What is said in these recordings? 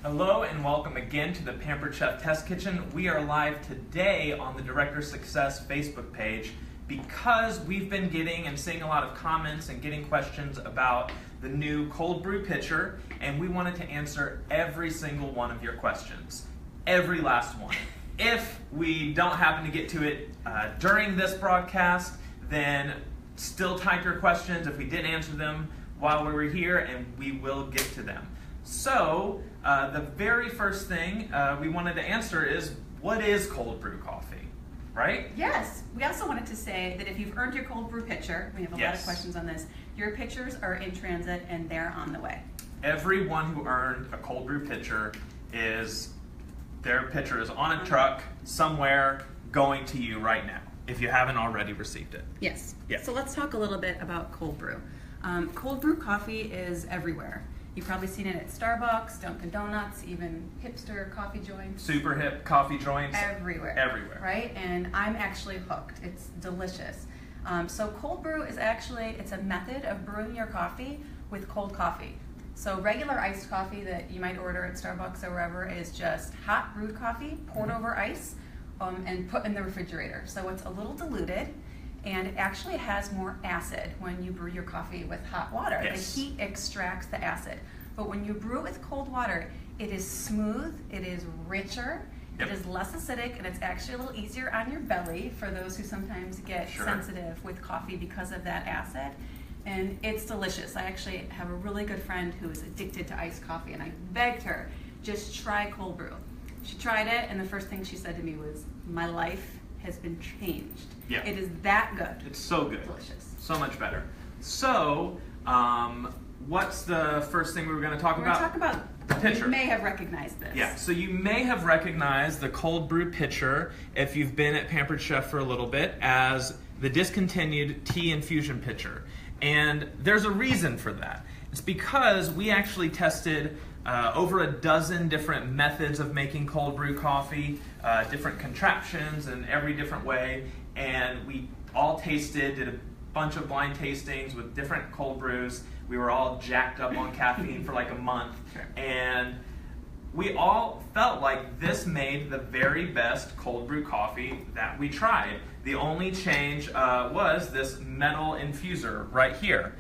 Hello and welcome again to the Pampered Chef Test Kitchen. We are live today on the Director Success Facebook page because we've been getting and seeing a lot of comments and getting questions about the new cold brew pitcher, and we wanted to answer every single one of your questions. Every last one. If we don't happen to get to it during this broadcast, then still type your questions if we didn't answer them while we were here, and we will get to them. So, the very first thing we wanted to answer is, what is cold brew coffee, right? Yes. We also wanted to say that if you've earned your cold brew pitcher, we have a lot of questions on this, your pitchers are in transit and they're on the way. Everyone who earned a cold brew pitcher their pitcher is on a truck somewhere going to you right now, if you haven't already received it. Yes. Yeah. So let's talk a little bit about cold brew. Cold brew coffee is everywhere. You've probably seen it at Starbucks, Dunkin' Donuts, even hipster coffee joints. Super hip coffee joints. Everywhere. Everywhere. Right? And I'm actually hooked. It's delicious. So cold brew is actually, it's a method of brewing your coffee with cold coffee. So regular iced coffee that you might order at Starbucks or wherever is just hot brewed coffee poured over ice and put in the refrigerator. So it's a little diluted. And it actually has more acid when you brew your coffee with hot water. Yes. The heat extracts the acid. But when you brew it with cold water, it is smooth, it is richer, Yep. it is less acidic, and it's actually a little easier on your belly for those who sometimes get sensitive with coffee because of that acid. And it's delicious. I actually have a really good friend who is addicted to iced coffee, and I begged her, just try cold brew. She tried it, and the first thing she said to me was, my life has been changed. Yeah. It is that good. It's so good. Delicious. So much better. So, what's the first thing we were going to talk We're about? going to talk about, the pitcher. you may have recognized this. Yeah, so you may have recognized the cold brew pitcher, if you've been at Pampered Chef for a little bit, as the discontinued tea infusion pitcher. And there's a reason for that. It's because we actually tested over a dozen different methods of making cold brew coffee, different contraptions in every different way, and we all did a bunch of blind tastings with different cold brews. We were all jacked up on caffeine for like a month, and we all felt like this made the very best cold brew coffee that we tried. The only change was this metal infuser right here.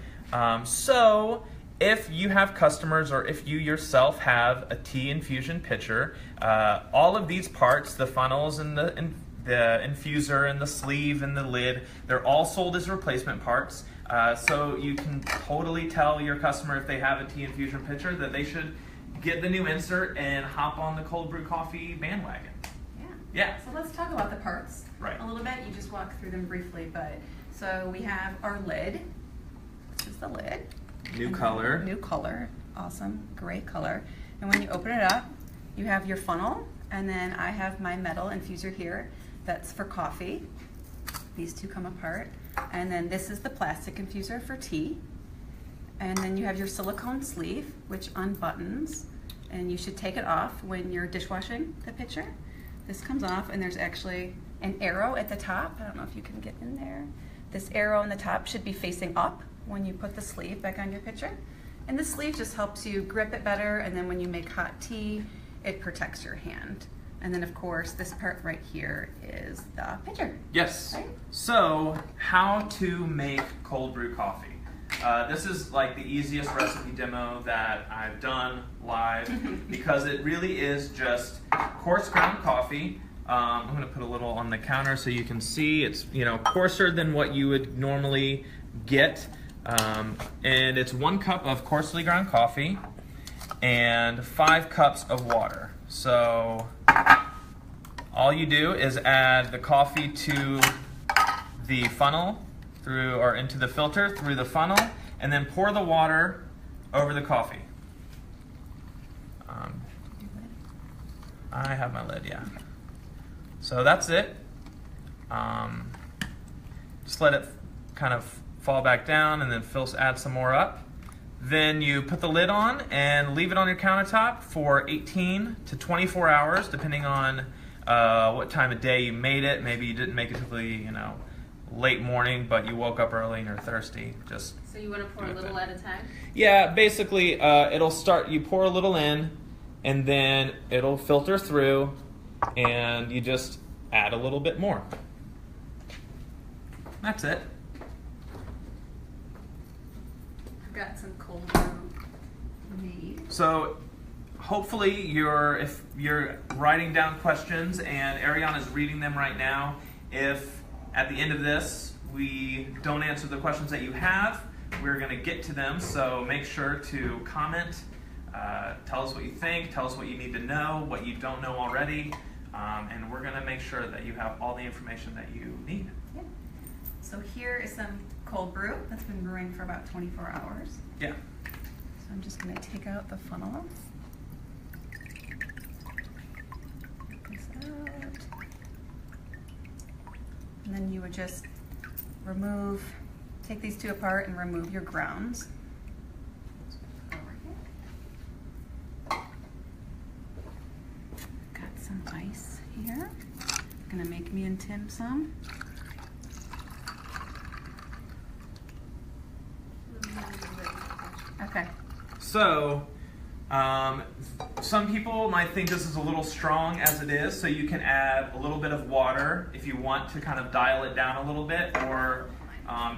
So if you have customers or if you yourself have a tea infusion pitcher, all of these parts, the funnels and the infuser and the sleeve and the lid, they're all sold as replacement parts. So you can totally tell your customer if they have a tea infusion pitcher that they should get the new insert and hop on the cold brew coffee bandwagon. Yeah. So let's talk about the parts a little bit. You just walk through them briefly, but so we have our lid. This is the lid. New color. New color. Awesome. Great color. And when you open it up, you have your funnel, and then I have my metal infuser here. That's for coffee. These two come apart. And then this is the plastic infuser for tea. And then you have your silicone sleeve, which unbuttons, and you should take it off when you're dishwashing the pitcher. This comes off, and there's actually an arrow at the top. I don't know if you can get in there. This arrow on the top should be facing up when you put the sleeve back on your pitcher. And the sleeve just helps you grip it better, and then when you make hot tea, it protects your hand. And then, of course, this part right here is the pitcher. Yes. Right? So, how to make cold brew coffee. This is like the easiest recipe demo that I've done live because it really is just coarse ground coffee. I'm going to put a little on the counter so you can see. It's coarser than what you would normally get. And it's 1 cup of coarsely ground coffee and 5 cups of water. So all you do is add the coffee to the funnel or into the filter through the funnel, and then pour the water over the coffee. I have my lid, yeah. So that's it. Just let it kind of fall back down, and then add some more up. Then you put the lid on and leave it on your countertop for 18 to 24 hours, depending on what time of day you made it. Maybe you didn't make it till the late morning, but you woke up early and you're thirsty. So you want to pour a little at a time? Yeah, basically it'll start. You pour a little in, and then it'll filter through, and you just add a little bit more. That's it. I've got some cold brew made. So hopefully if you're writing down questions and Ariana's reading them right now, if at the end of this we don't answer the questions that you have, we're going to get to them. So make sure to comment, tell us what you think, tell us what you need to know, what you don't know already, and we're going to make sure that you have all the information that you need. Yeah. So here is some cold brew that's been brewing for about 24 hours. Yeah. So I'm just going to take out the funnel. Take this out. And then you would just take these two apart and remove your grounds. Over here. Got some ice here. Gonna make me and Tim some. Okay. So, some people might think this is a little strong as it is, so you can add a little bit of water if you want to kind of dial it down a little bit, or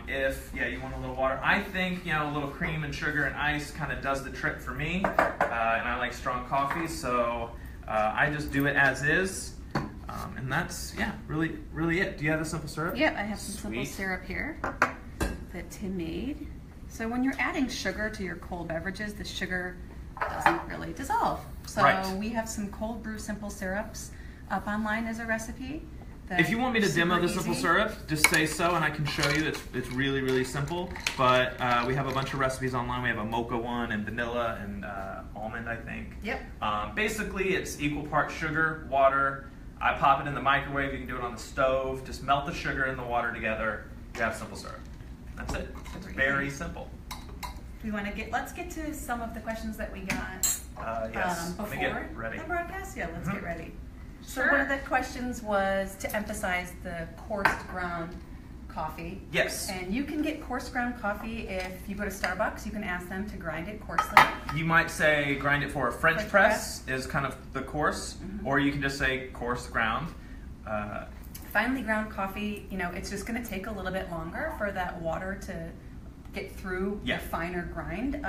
if you want a little water. I think a little cream and sugar and ice kind of does the trick for me, and I like strong coffee, so I just do it as is, and that's really it. Do you have the simple syrup? Yep, I have some simple syrup here that Tim made. So when you're adding sugar to your cold beverages, the sugar doesn't really dissolve. So we have some cold brew simple syrups up online as a recipe. If you want me to demo the simple syrup, just say so and I can show you. It's really, really simple. But we have a bunch of recipes online. We have a mocha one and vanilla and almond, I think. Yep. Basically, it's equal parts sugar, water. I pop it in the microwave. You can do it on the stove. Just melt the sugar and the water together. You have simple syrup. That's it. It's very simple. Let's get to some of the questions that we got yes. before Let me get ready. the broadcast. Yeah, let's get ready. So Sure. one of the questions was to emphasize the coarse ground coffee. Yes. And you can get coarse ground coffee if you go to Starbucks. You can ask them to grind it coarsely. You might say grind it for a French press is kind of the coarse, or you can just say coarse ground. Finely ground coffee, it's just going to take a little bit longer for that water to get through the finer grind.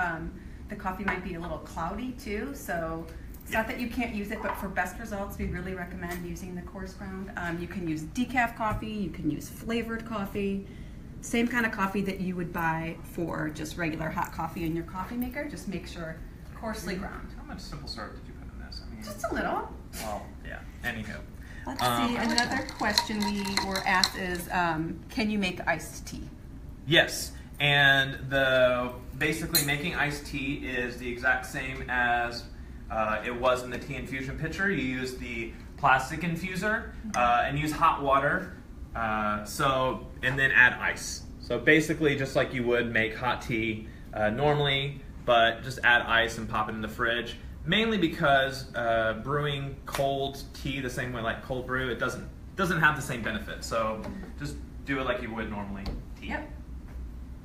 The coffee might be a little cloudy too, so it's not that you can't use it, but for best results, we really recommend using the coarse ground. You can use decaf coffee, you can use flavored coffee, same kind of coffee that you would buy for just regular hot coffee in your coffee maker. Just make sure coarsely ground. How much simple syrup did you put in this? I mean, Just a little. well, yeah. Anywho. Let's see, another question we were asked is, can you make iced tea? Yes, and basically making iced tea is the exact same as it was in the tea infusion pitcher. You use the plastic infuser and use hot water, and then add ice. So basically just like you would make hot tea normally, but just add ice and pop it in the fridge. Mainly because brewing cold tea the same way like cold brew, it doesn't have the same benefit. So just do it like you would normally tea. Yep.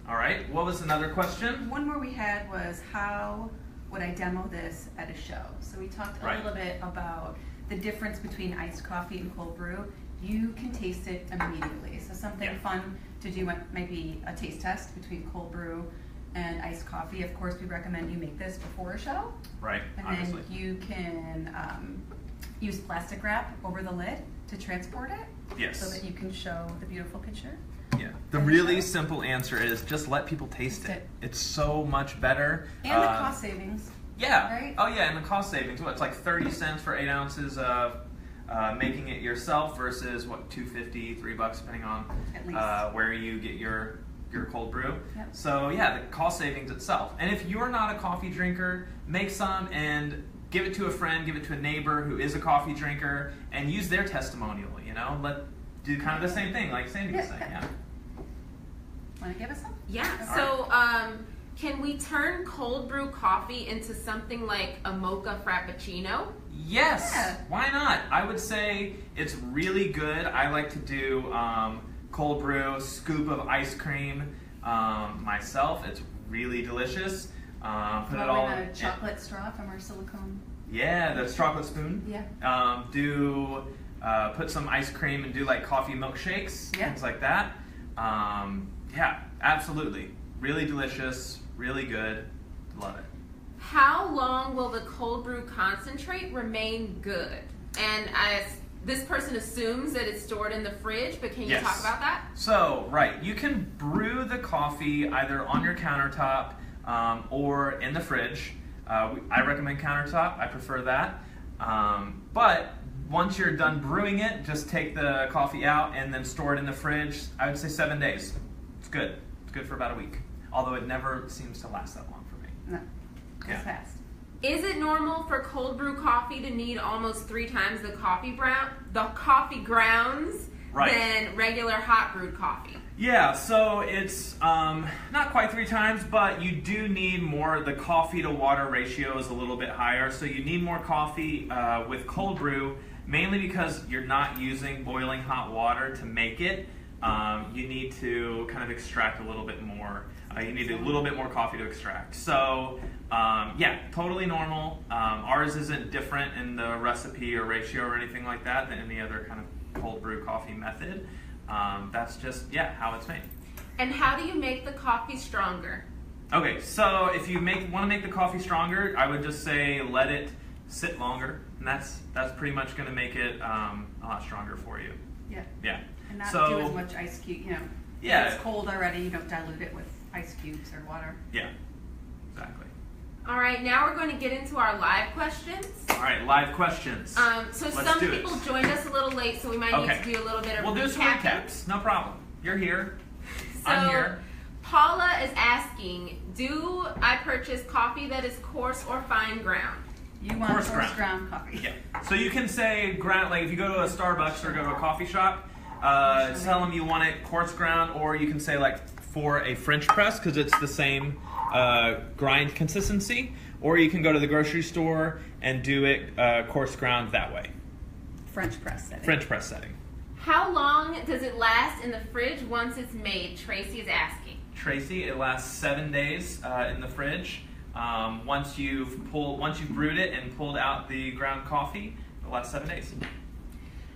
All right. What was another question? One more we had was, how would I demo this at a show? So we talked a little bit about the difference between iced coffee and cold brew. You can taste it immediately. So something fun to do might be a taste test between cold brew and iced coffee. Of course, we recommend you make this before a show. Right, and obviously. then you can use plastic wrap over the lid to transport it. Yes. So that you can show the beautiful picture. Yeah. The really simple answer is just let people taste it. It's so much better. And the cost savings. Yeah. Right? Oh yeah, and the cost savings. It's like 30 cents for 8 ounces of making it yourself versus $2.50, $3 depending on where you get your cold brew. Yep. So yeah, the cost savings itself. And if you're not a coffee drinker, make some and give it to a friend, give it to a neighbor who is a coffee drinker, and use their testimonial. Do kind of the same thing, like Sandy was saying. Yeah. Want to give us some? Yeah. So, can we turn cold brew coffee into something like a mocha frappuccino? Yes. Yeah. Why not? I would say it's really good. I like to do cold brew, scoop of ice cream myself. It's really delicious. Put it all in a chocolate straw from our silicone Yeah, the chocolate spoon. Yeah. Put some ice cream and do like coffee milkshakes, Yeah. things like that. Yeah, absolutely. Really delicious, really good. Love it. How long will the cold brew concentrate remain good? And this person assumes that it's stored in the fridge, but can you Yes. talk about that? So, right, you can brew the coffee either on your countertop or in the fridge. I recommend countertop. I prefer that. But once you're done brewing it, just take the coffee out and then store it in the fridge. I would say 7 days. It's good. It's good for about a week. Although it never seems to last that long for me. No. Goes Yeah. fast. Is it normal for cold brew coffee to need almost 3 times the coffee grounds Right. than regular hot brewed coffee? Yeah, so it's not quite 3 times, but you do need more. The coffee to water ratio is a little bit higher, so you need more coffee with cold brew, mainly because you're not using boiling hot water to make it. You need to kind of extract a little bit more. You need a little bit more coffee to extract. So, yeah, totally normal. Ours isn't different in the recipe or ratio or anything like that than any other kind of cold brew coffee method. That's just, yeah, how it's made. And how do you make the coffee stronger? Okay, so if you want to make the coffee stronger, I would just say let it sit longer, and that's pretty much going to make it a lot stronger for you. Yeah. Yeah. And not So- do as much ice cube, you know. Yeah. If it's cold already, you don't dilute it with ice cubes or water. Yeah, exactly. All right, now we're going to get into our live questions. All right, live questions. So Let's some do it. people joined us a little late, so we might need Okay. to do a little bit of We'll do some recapping. recaps. No problem. You're here. So, I'm here. Paula is asking, do I purchase coffee that is coarse or fine ground? You want Coarse coarse ground. ground coffee. Yeah. So you can say ground, like if you go to a Starbucks or go to a coffee shop, tell them you want it coarse ground, or you can say like for a French press because it's the same grind consistency, or you can go to the grocery store and do it coarse ground that way. French press setting. French press setting. How long does it last in the fridge once it's made? Tracy is asking. Tracy, it lasts 7 days in the fridge. Once you've brewed it and pulled out the ground coffee, it lasts 7 days.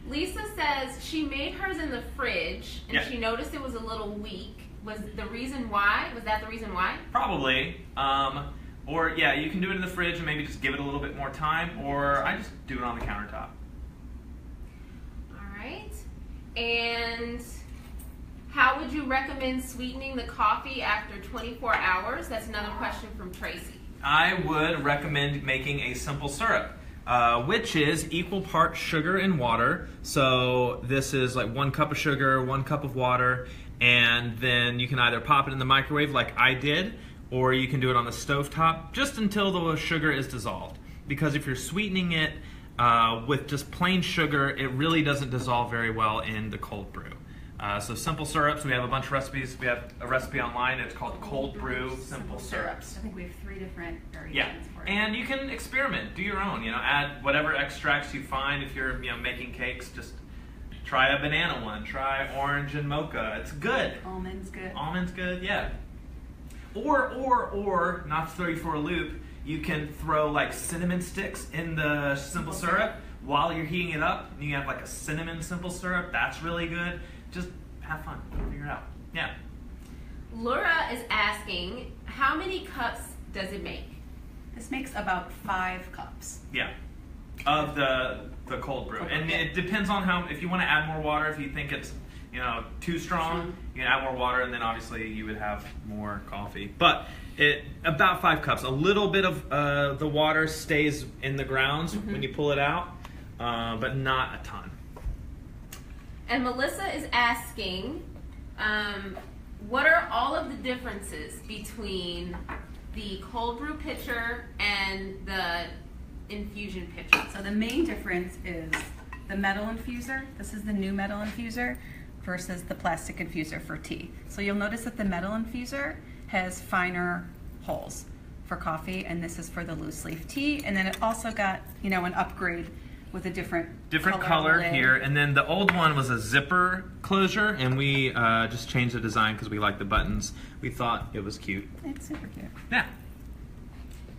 Lisa says she made hers in the fridge and Yeah. she noticed it was a little weak. Was that the reason why? Probably. Or yeah, you can do it in the fridge and maybe just give it a little bit more time, or I just do it on the countertop. All right. And how would you recommend sweetening the coffee after 24 hours? That's another question from Tracy. I would recommend making a simple syrup, which is equal parts sugar and water. So this is like 1 cup of sugar, 1 cup of water, and then you can either pop it in the microwave like I did, or you can do it on the stovetop just until the sugar is dissolved. Because if you're sweetening it with just plain sugar, it really doesn't dissolve very well in the cold brew. So simple syrups, we have a bunch of recipes. We have a recipe online. It's called Cold Brew Simple Syrups. I think we have 3 different variations Yeah, for it. and you can experiment, do your own. Add whatever extracts you find. If you're making cakes, just try a banana one. Try orange and mocha. It's good. Almond's good. Almond's good, yeah. Or not to throw you for a loop, you can throw like cinnamon sticks in the simple syrup while you're heating it up. You have like a cinnamon simple syrup. That's really good. Just have fun. Figure it out. Yeah. Laura is asking, how many cups does it make? This makes about 5 cups. Yeah. Of the cold brew. And it depends on if you want to add more water, if you think it's too strong, you can add more water, and then obviously you would have more coffee. But about 5 cups. A little bit of the water stays in the grounds when you pull it out, but not a ton. And Melissa is asking, what are all of the differences between the cold brew pitcher and the infusion pitcher? So the main difference is the metal infuser. This is the new metal infuser versus the plastic infuser for tea. So you'll notice that the metal infuser has finer holes for coffee, and this is for the loose leaf tea. And then it also got, an upgrade with a different color lid. here, and then the old one was a zipper closure, and we just changed the design because we like the buttons. We thought it was cute. It's super cute. Yeah.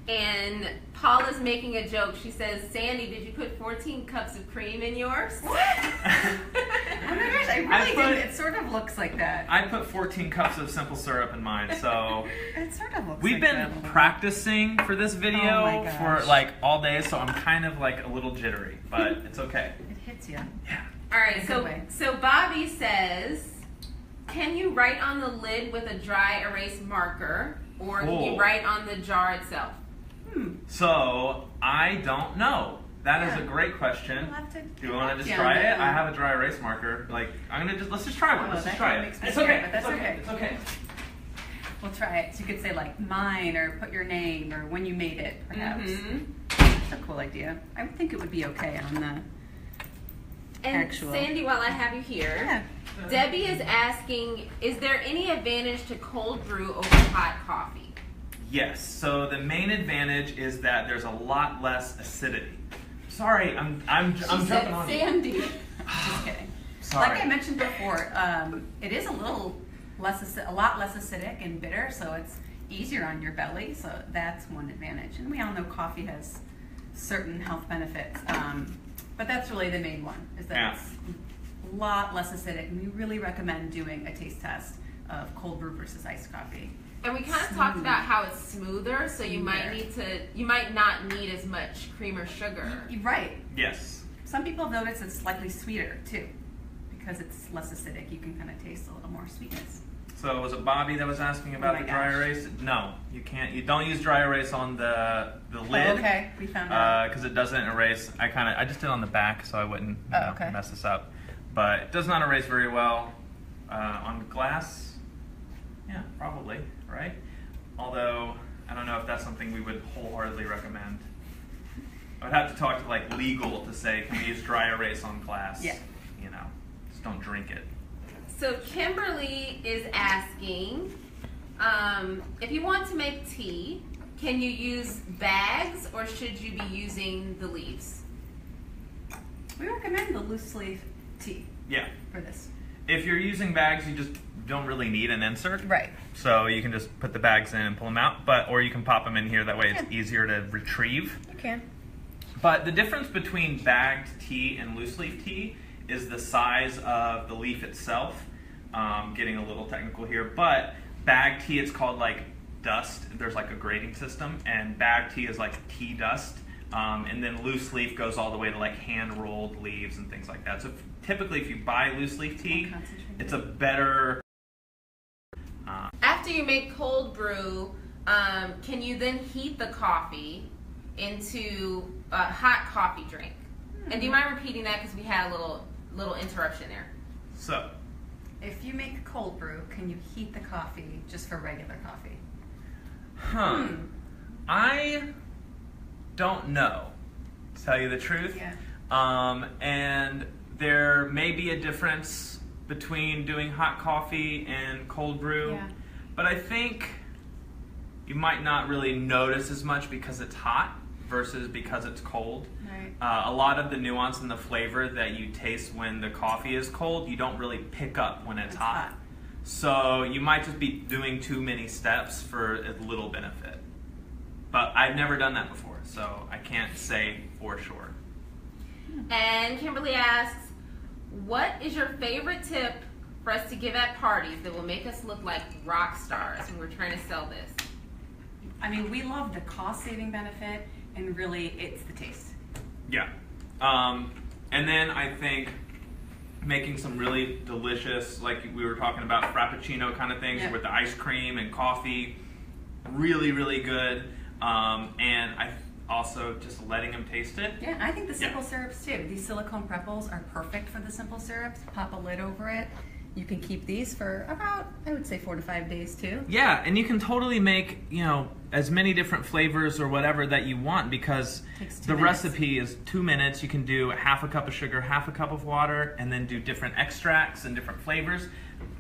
And Paula's making a joke. She says, Sandy, did you put 14 cups of cream in yours? What? Oh my gosh, I really didn't. It sort of looks like that. I put 14 cups of simple syrup in mine, so It sort of looks we've like been that. practicing for this Oh video my gosh. for like all day, so I'm kind of like a little jittery, but it's okay. It hits you. Yeah. All right, In a so good way. so Bobby says, can you write on the lid with a dry erase marker, or can you Cool. write on the jar itself? So I don't know. That is Yeah. a great question. We'll have to Do you want to just get try on it? that I one. have a dry erase marker. Like let's just try one. Oh, Let's just that try kinda it. makes me It's scared, okay. but that's it's okay. It's okay. We'll try it. So you could say like mine, or put your name, or when you made it, perhaps. Mhm. That's a cool idea. I would think it would be okay on the. And Actual. Sandy, while I have you here, Yeah. Debbie is asking, is there any advantage to cold brew over hot coffee? Yes. So the main advantage is that there's a lot less acidity. Sorry, I'm jumping on you. Sandy. Just kidding. Sorry. Like I mentioned before, it is a lot less acidic and bitter, so it's easier on your belly. So that's one advantage. And we all know coffee has certain health benefits, but that's really the main one. Is that Yeah. it's a lot less acidic, and we really recommend doing a taste test of cold brew versus iced coffee. And we kind of talked about how it's smoother, so you Smoother. you might not need as much cream or sugar. You're right. Yes. Some people have noticed it's slightly sweeter too, because it's less acidic. You can kind of taste a little more sweetness. So was it Bobby that was asking about Oh my the dry gosh. erase? No, you can't. You don't use dry erase on the lid. Oh, okay, we found out. Because it doesn't erase. I just did it on the back so I wouldn't Okay. mess this up. But it does not erase very well on glass. Yeah, probably, right? Although I don't know if that's something we would wholeheartedly recommend. I would have to talk to like legal to say, can we use dry erase on glass? Yeah. You know, just don't drink it. So Kimberly is asking, if you want to make tea, can you use bags or should you be using the leaves? We recommend the loose leaf tea Yeah. for this. If you're using bags, you just don't really need an insert. Right. So you can just put the bags in and pull them out, or you can pop them in here. That way it's easier to retrieve. You can. But the difference between bagged tea and loose leaf tea is the size of the leaf itself. Getting a little technical here, but bagged tea, it's called like dust. There's like a grading system, and bagged tea is like tea dust. And then loose leaf goes all the way to like hand rolled leaves and things like that. So typically, if you buy loose leaf tea, More concentrated. it's a better. After you make cold brew, can you then heat the coffee into a hot coffee drink? And do you mind repeating that because we had a little interruption there? So. If you make cold brew, can you heat the coffee just for regular coffee? I don't know, to tell you the truth. Yeah. And there may be a difference between doing hot coffee and cold brew. Yeah. But I think you might not really notice as much because it's hot versus because it's cold. Right. A lot of the nuance in the flavor that you taste when the coffee is cold, you don't really pick up when it's hot. So you might just be doing too many steps for a little benefit. But I've never done that before, so I can't say for sure. And Kimberly asks, what is your favorite tip for us to give at parties that will make us look like rock stars when we're trying to sell this? I mean, we love the cost saving benefit, and really, it's the taste. Yeah. And then I think making some really delicious, like we were talking about, Frappuccino kind of things with the ice cream and coffee, really, really good. And I also just letting them taste it. Yeah, I think the simple syrups too. These silicone prepples are perfect for the simple syrups. Pop a lid over it. You can keep these for about, I would say, 4 to 5 days too. Yeah, and you can totally make, as many different flavors or whatever that you want, because Takes 2 the minutes. recipe is 2 minutes. You can do half a cup of sugar, half a cup of water, and then do different extracts and different flavors.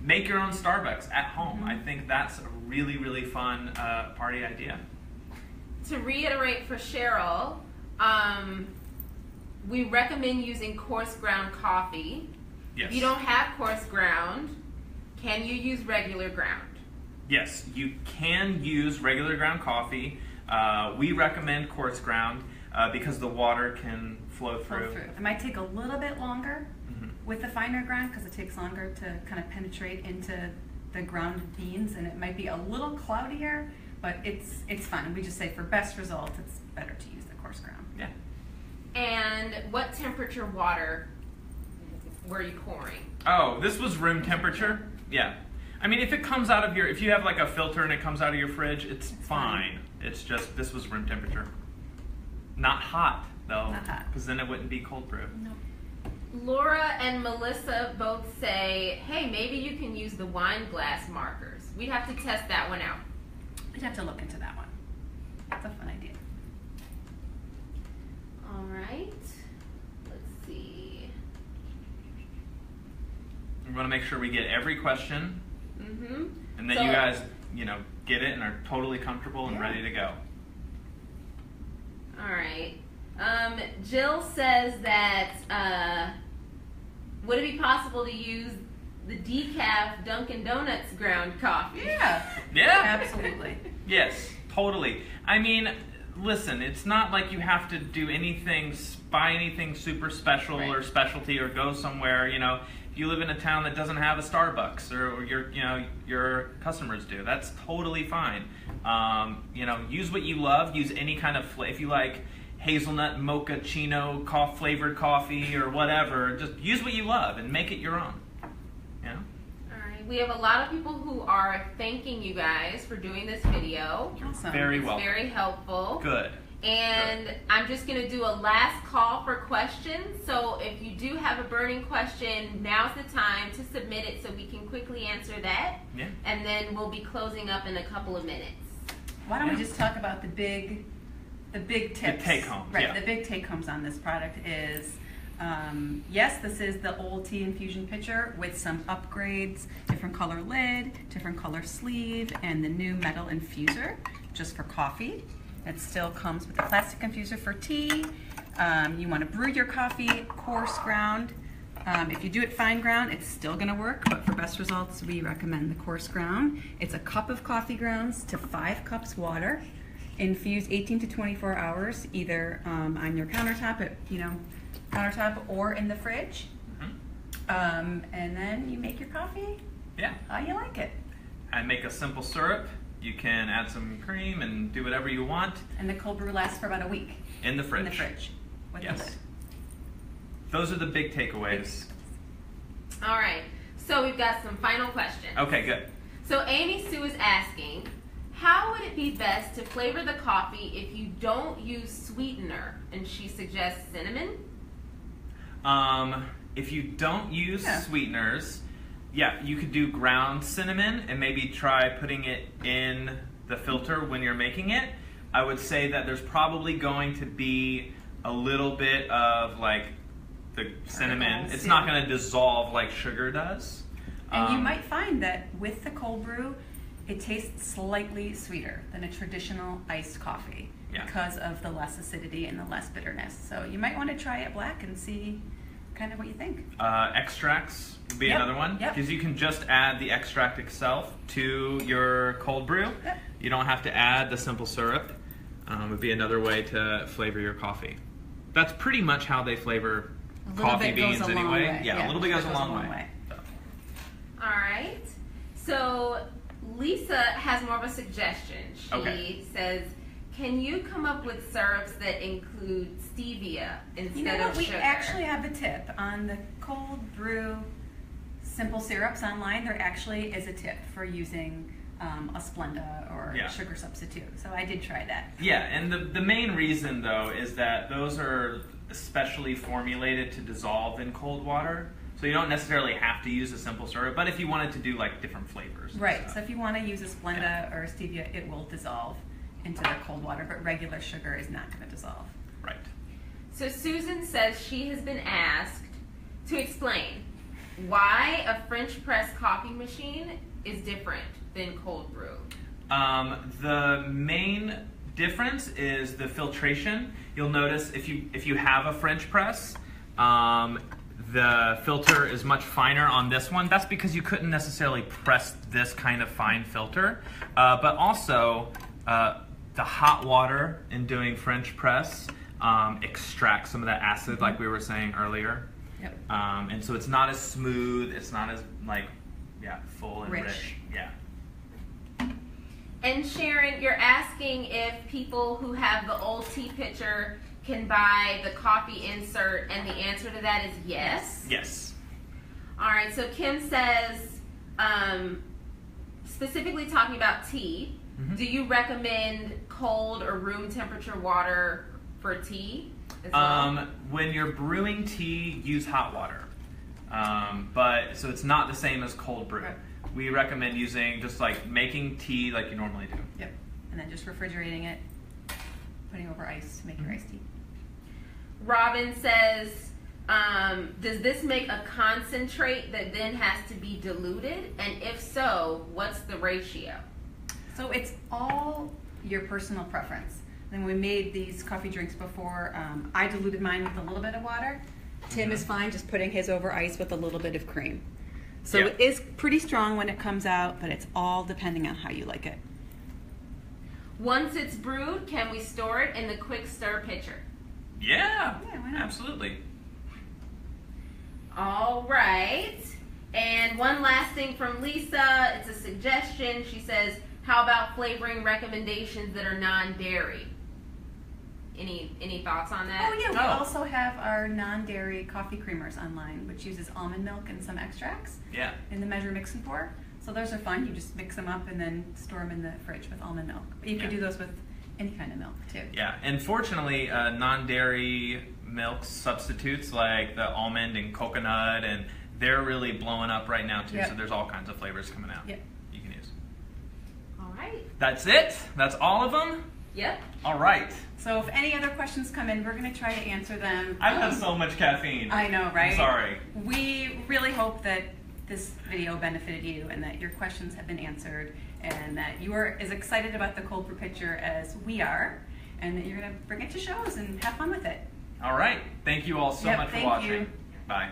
Make your own Starbucks at home. I think that's a really, really fun party idea. To reiterate for Cheryl, we recommend using coarse ground coffee. Yes. If you don't have coarse ground, can you use regular ground? Yes, you can use regular ground coffee. We recommend coarse ground because the water can flow through. It might take a little bit longer with the finer ground because it takes longer to kind of penetrate into the ground beans, and it might be a little cloudier, but it's fine. We just say for best results, it's better to use the coarse ground. Yeah. And what temperature water were you pouring? Oh, this was room temperature. Yeah. I mean, if it comes out of if you have like a filter and it comes out of your fridge, it's fine. It's just, this was room temperature. Not hot, though. Not hot. Because then it wouldn't be cold brew. Nope. Laura and Melissa both say, hey, maybe you can use the wine glass markers. We'd have to test that one out. We'd have to look into that one. That's a fun idea. All right. Let's see. We want to make sure we get every question. Mm-hmm. And then you guys, get it and are totally comfortable and ready to go. All right. Jill says that would it be possible to use the decaf Dunkin' Donuts ground coffee? Yeah. Yeah. Absolutely. Yes, totally. I mean, listen, it's not like you have to do buy anything super special or specialty or go somewhere, if you live in a town that doesn't have a Starbucks or your customers do, that's totally fine. Use what you love, use any kind of if you like hazelnut mochaccino flavored coffee or whatever, just use what you love and make it your own. We have a lot of people who are thanking you guys for doing this video. Awesome. Very well. Very helpful. Good. And Good. I'm just going to do a last call for questions. So if you do have a burning question, now's the time to submit it so we can quickly answer that. Yeah. And then we'll be closing up in a couple of minutes. Why don't we just talk about the big tips? The take home. Right. Yeah. The big take homes on this product is. Yes, this is the old tea infusion pitcher with some upgrades, different color lid, different color sleeve, and the new metal infuser just for coffee. It still comes with a plastic infuser for tea. You want to brew your coffee coarse ground. If you do it fine ground, it's still going to work, but for best results, we recommend the coarse ground. It's a cup of coffee grounds to 5 cups water. Infuse 18 to 24 hours, either on your countertop or in the fridge. And then you make your coffee how you like it. And make a simple syrup. You can add some cream and do whatever you want. And the cold brew lasts for about a week. In the fridge. In the fridge with the lid. Those are the big takeaways. All right. So we've got some final questions. Okay, good. So Amy Sue is asking, how would it be best to flavor the coffee if you don't use sweetener? And she suggests cinnamon. If you don't use sweeteners, you could do ground cinnamon and maybe try putting it in the filter when you're making it. I would say that there's probably going to be a little bit of like the cinnamon. It's not going to dissolve like sugar does. And you might find that with the cold brew, it tastes slightly sweeter than a traditional iced coffee because of the less acidity and the less bitterness. So you might want to try it black and see kind of what you think. Extracts would be another one, because you can just add the extract itself to your cold brew. You don't have to add the simple syrup. Would be another way to flavor your coffee. That's pretty much how they flavor coffee beans anyway. Yeah, a little bit goes a long way. So. All right. So Lisa has more of a suggestion. She says, can you come up with syrups that include stevia instead of sugar? We actually have a tip on the cold brew simple syrups online. There actually is a tip for using a Splenda or sugar substitute. So I did try that. Yeah, and the main reason though is that those are specially formulated to dissolve in cold water. So you don't necessarily have to use a simple syrup, but if you wanted to do like different flavors. Right, so if you want to use a Splenda or a stevia, it will dissolve into the cold water, but regular sugar is not going to dissolve. Right. So Susan says she has been asked to explain why a French press coffee machine is different than cold brew. The main difference is the filtration. You'll notice if you have a French press, the filter is much finer on this one. That's because you couldn't necessarily press this kind of fine filter. But also, the hot water in doing French press extracts some of that acid, like we were saying earlier. Yep. And so it's not as smooth. It's not as full and rich. Yeah. And Sharon, you're asking if people who have the old tea pitcher can buy the coffee insert, and the answer to that is yes. Yes. All right, so Kim says, specifically talking about tea, do you recommend cold or room temperature water for tea as well? When you're brewing tea, use hot water. But so it's not the same as cold brew. Right. We recommend using just like making tea like you normally do. Yep. And then just refrigerating it, putting over ice to make your iced tea. Robin says, does this make a concentrate that then has to be diluted? And if so, what's the ratio? So it's all your personal preference. Then we made these coffee drinks before. I diluted mine with a little bit of water. Tim is fine just putting his over ice with a little bit of cream. So Yeah. it is pretty strong when it comes out, but it's all depending on how you like it. Once it's brewed, can we store it in the quick stir pitcher? Yeah. Yeah, why not? Absolutely. All right. And one last thing from Lisa. It's a suggestion. She says, how about flavoring recommendations that are non-dairy? Any thoughts on that? Oh yeah, we Oh. also have our non-dairy coffee creamers online, which uses almond milk and some extracts Yeah. in the measure, mix, and pour. So those are fun. You just mix them up and then store them in the fridge with almond milk. But you can Yeah. do those with any kind of milk too. Yeah. And fortunately, non-dairy milk substitutes like the almond and coconut, and they're really blowing up right now too. Yep. So there's all kinds of flavors coming out. Yep. You can use. All right. That's it. That's all of them. Yep. All right. So if any other questions come in, we're going to try to answer them. I've had so much caffeine. I know, right? I'm sorry. We really hope that this video benefited you and that your questions have been answered and that you are as excited about the cold brew pitcher as we are and that you're going to bring it to shows and have fun with it. All right. Thank you all so Yep, much for thank watching. you. Bye.